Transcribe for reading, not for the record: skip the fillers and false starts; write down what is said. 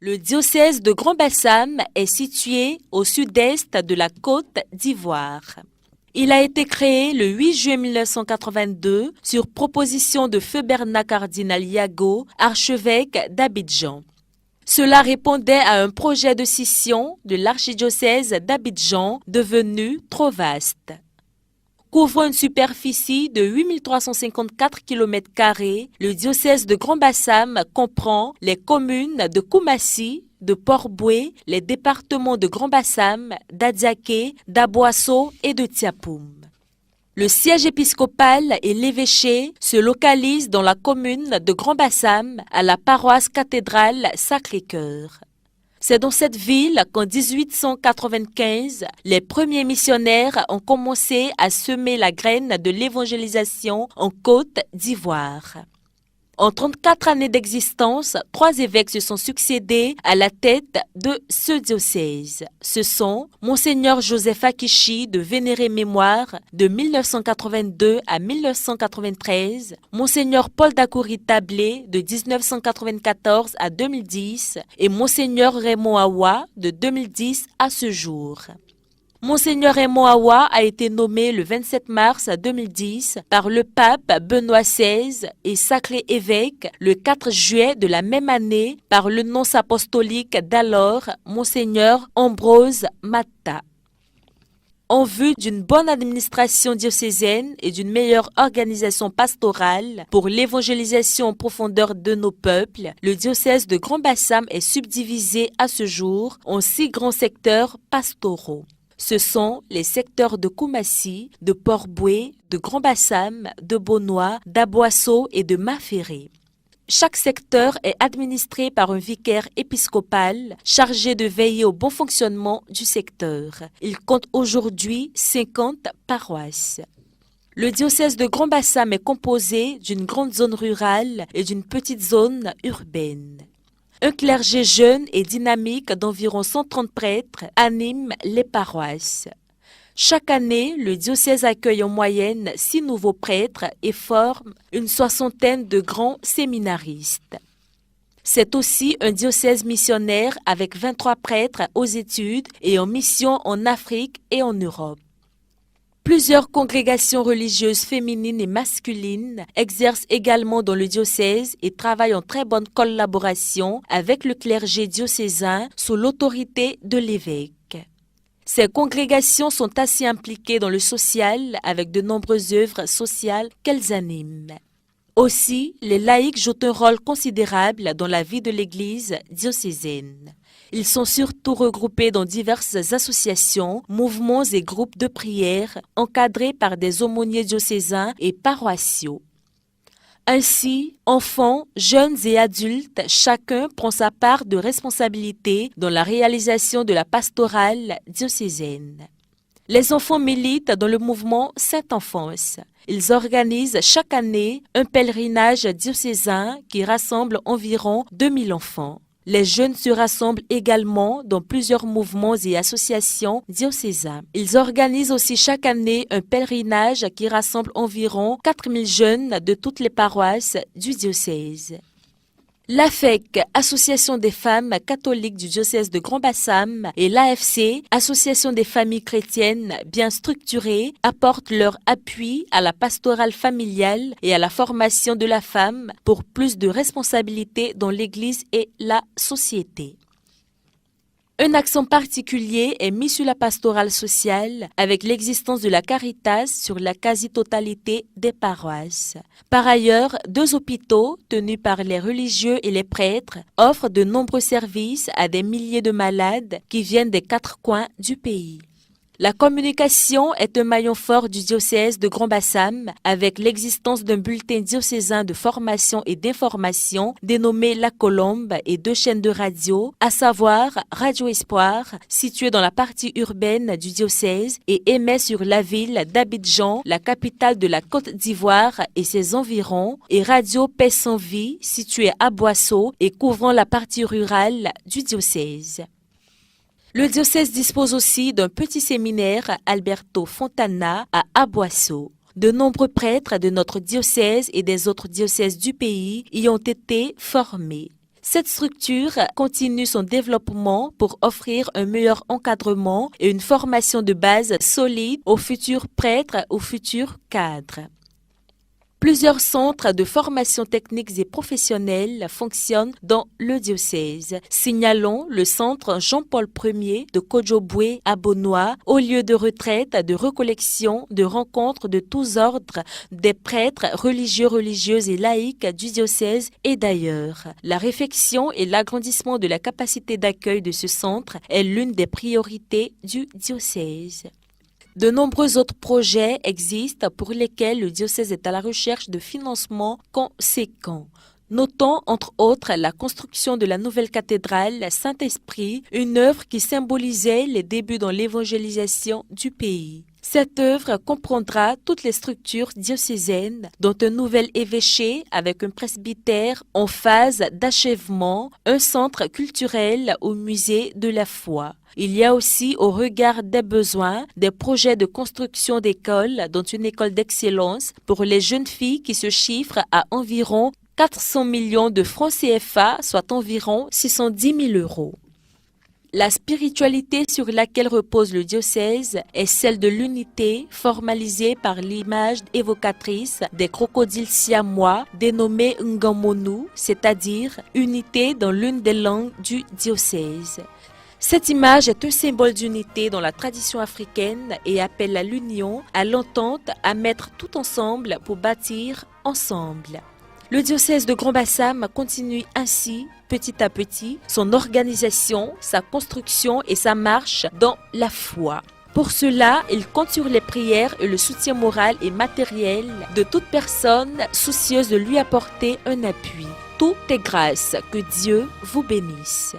Le diocèse de Grand-Bassam est situé au sud-est de la Côte d'Ivoire. Il a été créé le 8 juillet 1982 sur proposition de Feu Bernard Cardinal Yago, archevêque d'Abidjan. Cela répondait à un projet de scission de l'archidiocèse d'Abidjan devenu trop vaste. Couvrant une superficie de 8 354 km², le diocèse de Grand-Bassam comprend les communes de Koumassi, de Port-Boué, les départements de Grand-Bassam, d'Adiaké, d'Aboasso et de Tiapoum. Le siège épiscopal et l'évêché se localisent dans la commune de Grand-Bassam, à la paroisse cathédrale Sacré-Cœur. C'est dans cette ville qu'en 1895, les premiers missionnaires ont commencé à semer la graine de l'évangélisation en Côte d'Ivoire. En 34 années d'existence, 3 évêques se sont succédés à la tête de ce diocèse. Ce sont Monseigneur Joseph Akichi de vénérée mémoire de 1982 à 1993, Monseigneur Paul Dakouri Tablé de 1994 à 2010 et Monseigneur Raymond Awa de 2010 à ce jour. Monseigneur Raymond Awa a été nommé le 27 mars 2010 par le pape Benoît XVI et sacré évêque le 4 juillet de la même année par le nonce apostolique d'alors, Monseigneur Ambrose Matta. En vue d'une bonne administration diocésaine et d'une meilleure organisation pastorale pour l'évangélisation en profondeur de nos peuples, le diocèse de Grand-Bassam est subdivisé à ce jour en 6 grands secteurs pastoraux. Ce sont les secteurs de Koumassi, de Port-Boué, de Grand-Bassam, de Bonois, d'Aboasso et de Maféré. Chaque secteur est administré par un vicaire épiscopal chargé de veiller au bon fonctionnement du secteur. Il compte aujourd'hui 50 paroisses. Le diocèse de Grand-Bassam est composé d'une grande zone rurale et d'une petite zone urbaine. Un clergé jeune et dynamique d'environ 130 prêtres anime les paroisses. Chaque année, le diocèse accueille en moyenne 6 nouveaux prêtres et forme une 60aine de grands séminaristes. C'est aussi un diocèse missionnaire avec 23 prêtres aux études et en mission en Afrique et en Europe. Plusieurs congrégations religieuses féminines et masculines exercent également dans le diocèse et travaillent en très bonne collaboration avec le clergé diocésain sous l'autorité de l'évêque. Ces congrégations sont assez impliquées dans le social avec de nombreuses œuvres sociales qu'elles animent. Aussi, les laïcs jouent un rôle considérable dans la vie de l'Église diocésaine. Ils sont surtout regroupés dans diverses associations, mouvements et groupes de prière encadrés par des aumôniers diocésains et paroissiaux. Ainsi, enfants, jeunes et adultes, chacun prend sa part de responsabilité dans la réalisation de la pastorale diocésaine. Les enfants militent dans le mouvement Sainte Enfance. Ils organisent chaque année un pèlerinage diocésain qui rassemble environ 2000 enfants. Les jeunes se rassemblent également dans plusieurs mouvements et associations diocésains. Ils organisent aussi chaque année un pèlerinage qui rassemble environ 4000 jeunes de toutes les paroisses du diocèse. L'AFEC, Association des femmes catholiques du diocèse de Grand-Bassam, et l'AFC, Association des familles chrétiennes bien structurées, apportent leur appui à la pastorale familiale et à la formation de la femme pour plus de responsabilités dans l'Église et la société. Un accent particulier est mis sur la pastorale sociale avec l'existence de la Caritas sur la quasi-totalité des paroisses. Par ailleurs, 2 hôpitaux tenus par les religieux et les prêtres offrent de nombreux services à des milliers de malades qui viennent des 4 coins du pays. La communication est un maillon fort du diocèse de Grand-Bassam avec l'existence d'un bulletin diocésain de formation et d'information dénommé La Colombe et 2 chaînes de radio, à savoir Radio Espoir, située dans la partie urbaine du diocèse et émet sur la ville d'Abidjan, la capitale de la Côte d'Ivoire et ses environs, et Radio Paix sans vie, située à Boasso et couvrant la partie rurale du diocèse. Le diocèse dispose aussi d'un petit séminaire Alberto Fontana à Aboasso. De nombreux prêtres de notre diocèse et des autres diocèses du pays y ont été formés. Cette structure continue son développement pour offrir un meilleur encadrement et une formation de base solide aux futurs prêtres, aux futurs cadres. Plusieurs centres de formation techniques et professionnelle fonctionnent dans le diocèse. Signalons le centre Jean-Paul Ier de Kojobwe à Bonois, au lieu de retraite, de recollection, de rencontres de tous ordres des prêtres religieux, religieuses et laïcs du diocèse et d'ailleurs. La réfection et l'agrandissement de la capacité d'accueil de ce centre est l'une des priorités du diocèse. De nombreux autres projets existent pour lesquels le diocèse est à la recherche de financements conséquents. Notons entre autres la construction de la nouvelle cathédrale Saint-Esprit, une œuvre qui symbolisait les débuts dans l'évangélisation du pays. Cette œuvre comprendra toutes les structures diocésaines, dont un nouvel évêché avec un presbytère en phase d'achèvement, un centre culturel au musée de la foi. Il y a aussi, au regard des besoins, des projets de construction d'écoles, dont une école d'excellence pour les jeunes filles qui se chiffrent à environ 400 millions de francs CFA, soit environ 610 000 euros. La spiritualité sur laquelle repose le diocèse est celle de l'unité formalisée par l'image évocatrice des crocodiles siamois dénommés Ngamonu, c'est-à-dire unité dans l'une des langues du diocèse. Cette image est un symbole d'unité dans la tradition africaine et appelle à l'union, à l'entente, à mettre tout ensemble pour bâtir ensemble. Le diocèse de Grand-Bassam continue ainsi, petit à petit, son organisation, sa construction et sa marche dans la foi. Pour cela, il compte sur les prières et le soutien moral et matériel de toute personne soucieuse de lui apporter un appui. Tout est grâce. Que Dieu vous bénisse.